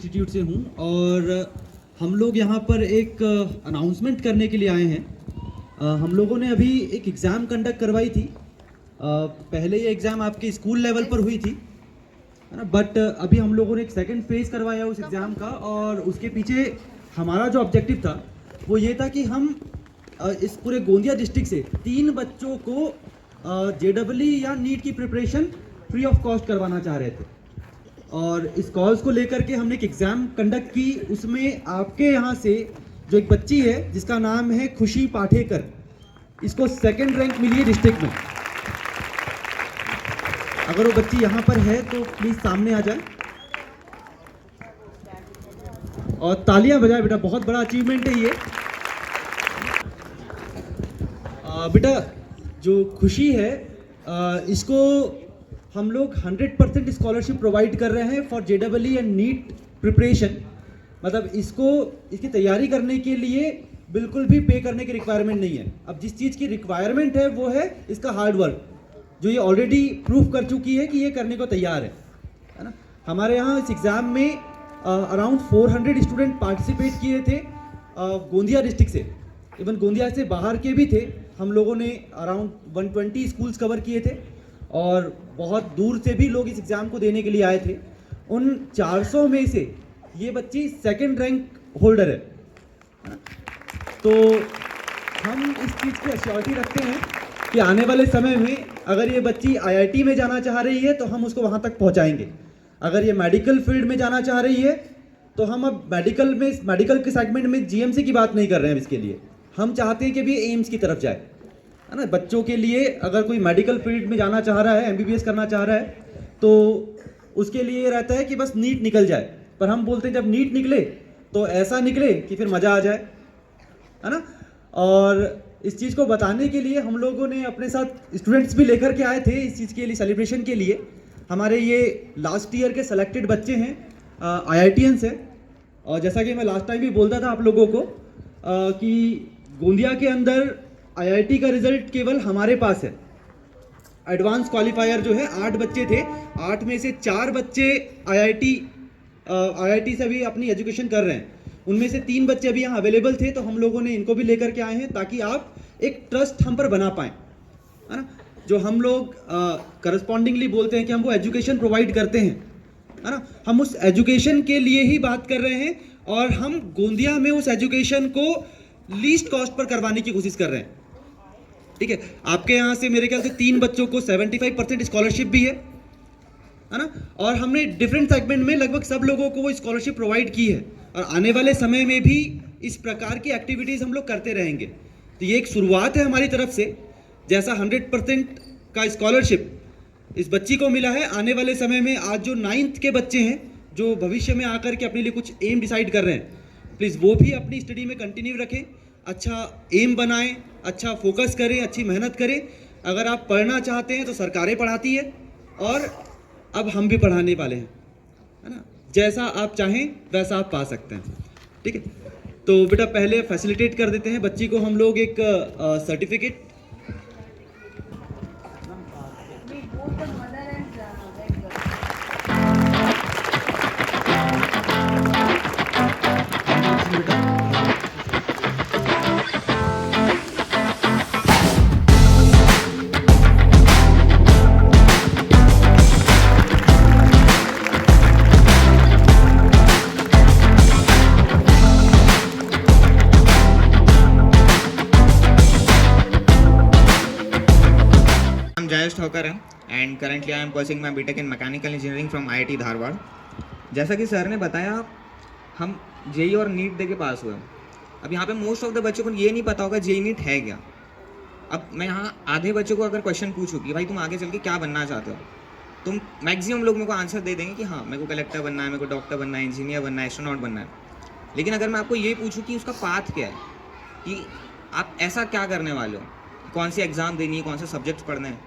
Institute से हूँ और हम लोग यहाँ पर एक अनाउंसमेंट करने के लिए आए हैं। हम लोगों ने अभी एक एग्ज़ाम कंडक्ट करवाई थी। पहले ये एग्ज़ाम आपके स्कूल लेवल पर हुई थी, है ना, बट अभी हम लोगों ने एक सेकंड फेज करवाया उस एग्ज़ाम का, और उसके पीछे हमारा जो ऑब्जेक्टिव था वो ये था कि हम इस पूरे गोंदिया डिस्ट्रिक्ट से 3 बच्चों को JEE या नीट की प्रिपरेशन फ्री ऑफ कॉस्ट करवाना चाह रहे थे। और इस कॉज को लेकर के हमने एक एग्ज़ाम कंडक्ट की। उसमें आपके यहाँ से जो एक बच्ची है जिसका नाम है खुशी पाठेकर, इसको सेकंड रैंक मिली है डिस्ट्रिक्ट में। अगर वो बच्ची यहाँ पर है तो प्लीज़ सामने आ जाए और तालियां बजाए बेटा, बहुत बड़ा अचीवमेंट है ये। बेटा जो खुशी है इसको हम लोग 100% स्कॉलरशिप प्रोवाइड कर रहे हैं for JEE and NEET preparation. मतलब इसकी तैयारी करने के लिए बिल्कुल भी पे करने की रिक्वायरमेंट नहीं है। अब जिस चीज़ की रिक्वायरमेंट है वो है इसका हार्ड वर्क, जो ये ऑलरेडी प्रूव कर चुकी है कि ये करने को तैयार है ना। हमारे यहाँ इस एग्ज़ाम में अराउंड 400 स्टूडेंट पार्टिसिपेट किए थे गोंदिया डिस्ट्रिक्ट से। इवन गोंदिया से बाहर के भी थे। हम लोगों ने अराउंड 120 स्कूल्स कवर किए थे और बहुत दूर से भी लोग इस एग्ज़ाम को देने के लिए आए थे। उन 400 में से ये बच्ची सेकंड रैंक होल्डर है। तो हम इस चीज़ की एश्योरिटी रखते हैं कि आने वाले समय में अगर ये बच्ची IIT में जाना चाह रही है तो हम उसको वहाँ तक पहुँचाएंगे। अगर ये मेडिकल फील्ड में जाना चाह रही है तो हम अब मेडिकल के सेगमेंट में GMC की बात नहीं कर रहे हैं। इसके लिए हम चाहते हैं कि भी एम्स की तरफ जाए, है ना। बच्चों के लिए अगर कोई मेडिकल फील्ड में जाना चाह रहा है, MBBS करना चाह रहा है, तो उसके लिए रहता है कि बस नीट निकल जाए। पर हम बोलते हैं जब नीट निकले तो ऐसा निकले कि फिर मज़ा आ जाए, है ना। और इस चीज़ को बताने के लिए हम लोगों ने अपने साथ स्टूडेंट्स भी लेकर के आए थे इस चीज़ के लिए, सेलिब्रेशन के लिए। हमारे ये लास्ट ईयर के सेलेक्टेड बच्चे हैं, IITians हैं। और जैसा कि मैं लास्ट टाइम भी बोलता था आप लोगों को कि गोंदिया के अंदर IIT का रिजल्ट केवल हमारे पास है। एडवांस क्वालिफायर जो है 8 बच्चे थे, 8 में से 4 बच्चे IIT से अभी अपनी एजुकेशन कर रहे हैं। उनमें से 3 बच्चे अभी यहाँ अवेलेबल थे, तो हम लोगों ने इनको भी लेकर के आए हैं ताकि आप एक ट्रस्ट हम पर बना पाएँ, है ना। जो हम लोग करस्पॉन्डिंगली बोलते हैं कि हम वो एजुकेशन प्रोवाइड करते हैं, है ना, हम उस एजुकेशन के लिए ही बात कर रहे हैं और हम गोंदिया में उस एजुकेशन को लीस्ट कॉस्ट पर करवाने की कोशिश कर रहे हैं। ठीक है, आपके यहाँ से मेरे ख्याल से 3 बच्चों को 75% स्कॉलरशिप भी है ना। और हमने डिफरेंट सेगमेंट में लगभग सब लोगों को वो स्कॉलरशिप प्रोवाइड की है और आने वाले समय में भी इस प्रकार की एक्टिविटीज़ हम लोग करते रहेंगे। तो ये एक शुरुआत है हमारी तरफ से। जैसा 100% का स्कॉलरशिप इस बच्ची को मिला है, आने वाले समय में आज जो 9th के बच्चे हैं जो भविष्य में आकर के अपने लिए कुछ एम डिसाइड कर रहे हैं, प्लीज़ वो भी अपनी स्टडी में कंटिन्यू रखें, अच्छा एम बनाएं, अच्छा फोकस करें, अच्छी मेहनत करें। अगर आप पढ़ना चाहते हैं तो सरकारें पढ़ाती है और अब हम भी पढ़ाने वाले हैं, है ना। जैसा आप चाहें वैसा आप पा सकते हैं। ठीक है, तो बेटा पहले फैसिलिटेट कर देते हैं बच्ची को हम लोग एक certificate. Jayesh Thakur and currently I am pursuing my BTech in Mechanical Engineering from IIT Dharwad. जैसा कि सर ने बताया, हम JEE और नीट दे के पास हुए। अब यहाँ पे मोस्ट ऑफ द बच्चों को ये नहीं पता होगा JEE नीट है क्या। अब मैं यहाँ आधे बच्चों को अगर क्वेश्चन पूछूँ कि भाई तुम आगे चल के क्या बनना चाहते हो, तुम मैक्सिमम लोग मेरे को आंसर दे देंगे कि हाँ मेरे को कलेक्टर बनना है, मेरे को डॉक्टर बनना है, इंजीनियर बनना है, एस्ट्रोनॉट बनना है। लेकिन अगर मैं आपको ये पूछूँ कि उसका पाथ क्या है, कि आप ऐसा क्या करने वाले हो, कौन सी एग्ज़ाम देनी है, कौन से सब्जेक्ट्स पढ़ने हैं,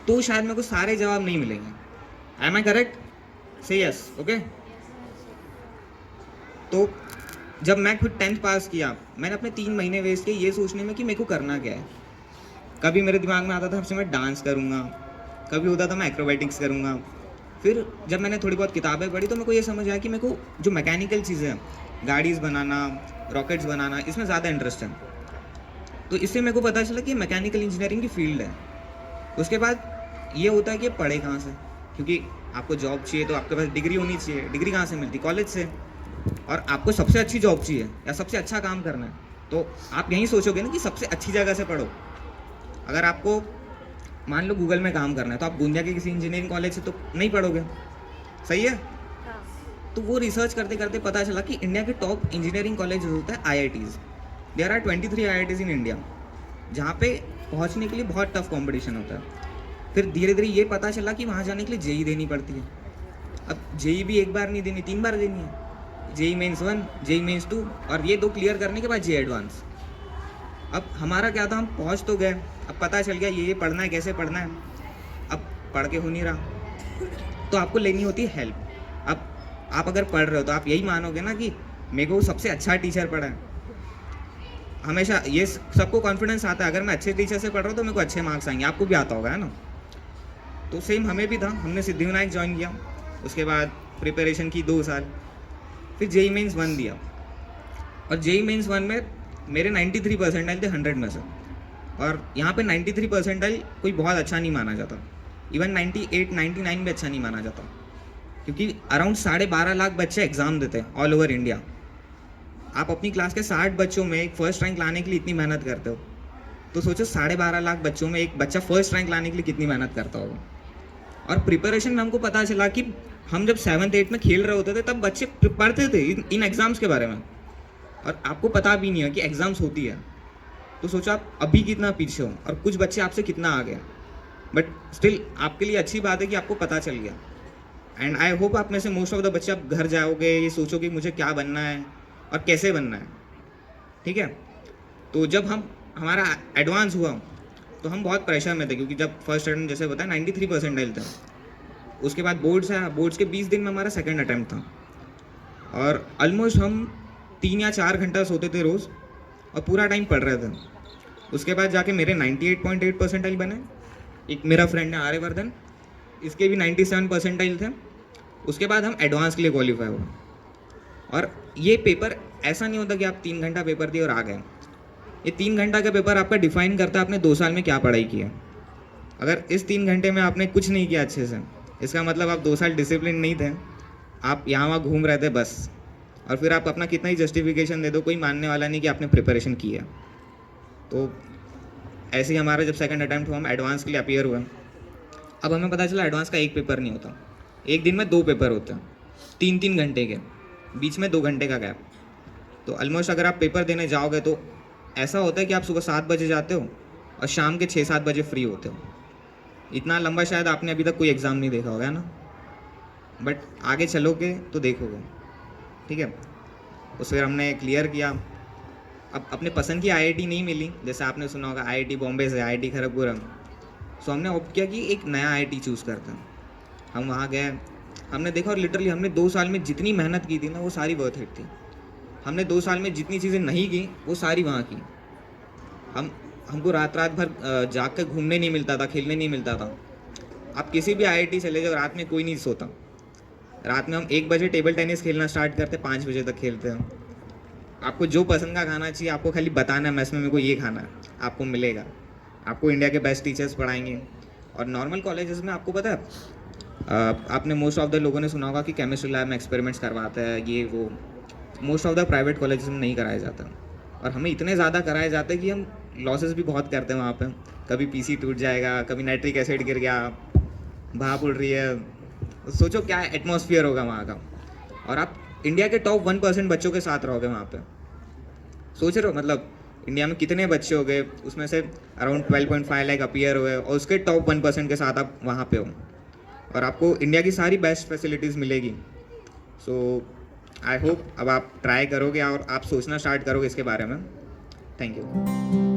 तो शायद मेरे को सारे जवाब नहीं मिलेंगे। Am I correct? से यस, ओके। तो जब मैं खुद 10th पास किया, मैंने अपने 3 महीने वेस्ट किए ये सोचने में कि मेरे को करना क्या है। कभी मेरे दिमाग में आता था सबसे मैं डांस करूँगा, कभी होता था मैं एक्रोबैटिक्स करूँगा, फिर जब मैंने थोड़ी बहुत किताबें पढ़ी तो मेरे को ये समझ आया कि मेरे को जो मैकेनिकल चीज़ें हैं, गाड़ीज़ बनाना, रॉकेट्स बनाना, इसमें ज़्यादा इंटरेस्ट है। तो इससे मेरे को पता चला कि मैकेनिकल इंजीनियरिंग की फील्ड है। उसके बाद ये होता है कि पढ़े कहाँ से, क्योंकि आपको जॉब चाहिए तो आपके पास डिग्री होनी चाहिए। डिग्री कहाँ से मिलती? कॉलेज से। और आपको सबसे अच्छी जॉब चाहिए या सबसे अच्छा काम करना है, तो आप यहीं सोचोगे ना कि सबसे अच्छी जगह से पढ़ो। अगर आपको मान लो गूगल में काम करना है तो आप गोंदिया के किसी इंजीनियरिंग कॉलेज से तो नहीं पढ़ोगे, सही है? तो वो रिसर्च करते करते पता चला कि इंडिया के टॉप इंजीनियरिंग कॉलेज होता है IITs। There are 23 IITs in India, जहाँ पे पहुँचने के लिए बहुत टफ कंपटीशन होता है। फिर धीरे धीरे ये पता चला कि वहाँ जाने के लिए जेई देनी पड़ती है। अब जेई भी एक बार नहीं देनी, 3 बार देनी है। जेई मेंस 1, जेई मेंस 2 और ये 2 क्लियर करने के बाद जेई एडवांस। अब हमारा क्या था, हम पहुँच तो गए, अब पता चल गया ये पढ़ना है, कैसे पढ़ना है। अब पढ़ के हो नहीं रहा तो आपको लेनी होती है हेल्प। अब आप अगर पढ़ रहे हो तो आप यही मानोगे ना कि मेरे को सबसे अच्छा टीचर पढ़ा है। हमेशा ये सबको कॉन्फिडेंस आता है, अगर मैं अच्छे टीचर से पढ़ रहा हूँ तो मेरे को अच्छे मार्क्स आएंगे। आपको भी आता होगा, है ना? तो सेम हमें भी था। हमने सिद्धिविनायक ज्वाइन किया, उसके बाद प्रिपरेशन की 2 साल, फिर जेई मेंस 1 दिया। और जेई मेंस 1 में मेरे 93 परसेंटाइल थे 100 में से। और यहाँ पे 93 परसेंटाइल कोई बहुत अच्छा नहीं माना जाता, इवन 98, 99 भी अच्छा नहीं माना जाता, क्योंकि अराउंड 12.5 लाख बच्चे एग्ज़ाम देते हैं ऑल ओवर इंडिया। आप अपनी क्लास के 60 बच्चों में एक फर्स्ट रैंक लाने के लिए इतनी मेहनत करते हो, तो सोचो 12.5 लाख बच्चों में एक बच्चा फर्स्ट रैंक लाने के लिए कितनी मेहनत करता होगा। और प्रिपरेशन में हमको पता चला कि हम जब 7th 8th में खेल रहे होते थे तब बच्चे पढ़ते थे इन एग्ज़ाम्स के बारे में, और आपको पता भी नहीं है कि एग्ज़ाम्स होती है। तो सोचो आप अभी कितना पीछे हो और कुछ बच्चे आपसे कितना आ गए, बट स्टिल आपके लिए अच्छी बात है कि आपको पता चल गया। एंड आई होप आप में से मोस्ट ऑफ द बच्चे आप घर जाओगे ये सोचो कि मुझे क्या बनना है और कैसे बनना है, ठीक है? तो जब हमारा एडवांस हुआ तो हम बहुत प्रेशर में थे, क्योंकि जब फर्स्ट अटेम्प्ट जैसे बताया 93 परसेंटाइल था। उसके बाद बोर्ड्स है, बोर्ड्स के 20 दिन में हमारा सेकंड अटेम्प्ट था, और ऑलमोस्ट हम 3 या 4 घंटा सोते थे रोज़ और पूरा टाइम पढ़ रहे थे। उसके बाद जाके मेरे 98.8 परसेंटाइल बने। एक मेरा फ्रेंड है आर्यवर्धन, इसके भी 97 परसेंटाइल थे। उसके बाद हम एडवांस के लिए क्वालिफाई हुए। और ये पेपर ऐसा नहीं होता कि आप 3 घंटा पेपर दिए और आ गए। ये 3 घंटा का पेपर आपका डिफाइन करता है आपने 2 साल में क्या पढ़ाई की है। अगर इस 3 घंटे में आपने कुछ नहीं किया अच्छे से, इसका मतलब आप 2 साल डिसिप्लिन नहीं थे, आप यहाँ वहाँ घूम रहे थे बस। और फिर आप अपना कितना ही जस्टिफिकेशन दे दो, कोई मानने वाला नहीं कि आपने प्रिपरेशन की है। तो ऐसे ही हमारा जब सेकंड अटैम्प्ट हुआ, हम एडवांस के लिए अपीयर हुए। अब हमें पता चला एडवांस का एक पेपर नहीं होता, एक दिन में 2 पेपर होते हैं, 3-3 घंटे के, बीच में 2 घंटे का गैप। तो ऑलमोस्ट अगर आप पेपर देने जाओगे तो ऐसा होता है कि आप सुबह 7 बजे जाते हो और शाम के 6-7 बजे फ्री होते हो। इतना लंबा शायद आपने अभी तक कोई एग्ज़ाम नहीं देखा होगा ना, बट आगे चलोगे तो देखोगे, ठीक है? उस फिर हमने क्लियर किया। अब अपने पसंद की IIT नहीं मिली, जैसे आपने सुना होगा IIT बॉम्बे से, IIT खड़गपुर। सो हमने ऑप्ट किया कि एक नया IIT चूज़ करते हैं। हम वहाँ गए, हमने देखा और लिटरली हमने 2 साल में जितनी मेहनत की थी ना वो सारी वर्थ इट थी। हमने 2 साल में जितनी चीज़ें नहीं की वो सारी वहाँ की। हमको रात भर जाग के घूमने नहीं मिलता था, खेलने नहीं मिलता था। आप किसी भी IIT चले जाओ, रात में कोई नहीं सोता। रात में हम 1 बजे टेबल टेनिस खेलना स्टार्ट करते, 5 बजे तक खेलते हैं। आपको जो पसंद का खाना चाहिए आपको खाली बताना है मेस में मेरे को ये खाना है, आपको मिलेगा। आपको इंडिया के बेस्ट टीचर्स पढ़ाएंगे। और नॉर्मल कॉलेजेस में आपको पता है, आपने मोस्ट ऑफ द लोगों ने सुना होगा कि केमिस्ट्री लैब में एक्सपेरिमेंट्स करवाते हैं, ये वो। Most of the private colleges में नहीं कराया जाता, और हमें इतने ज़्यादा कराए जाते हैं कि हम लॉसेस भी बहुत करते हैं वहाँ पे। कभी PC टूट जाएगा, कभी नाइट्रिक एसिड गिर गया, भाप उड़ रही है। सोचो क्या एटमॉस्फेयर होगा वहाँ का। और आप इंडिया के टॉप 1% बच्चों के साथ रहोगे वहाँ पे। सोच रहे हो मतलब इंडिया में कितने बच्चे हो गए, उसमें से अराउंड 12.5 लाख अपीयर हुए, और उसके टॉप 1% के साथ आप वहाँ पे हो, और आपको इंडिया की सारी बेस्ट फैसिलिटीज़ मिलेगी। सो आई होप अब आप ट्राई करोगे और आप सोचना स्टार्ट करोगे इसके बारे में। Thank you.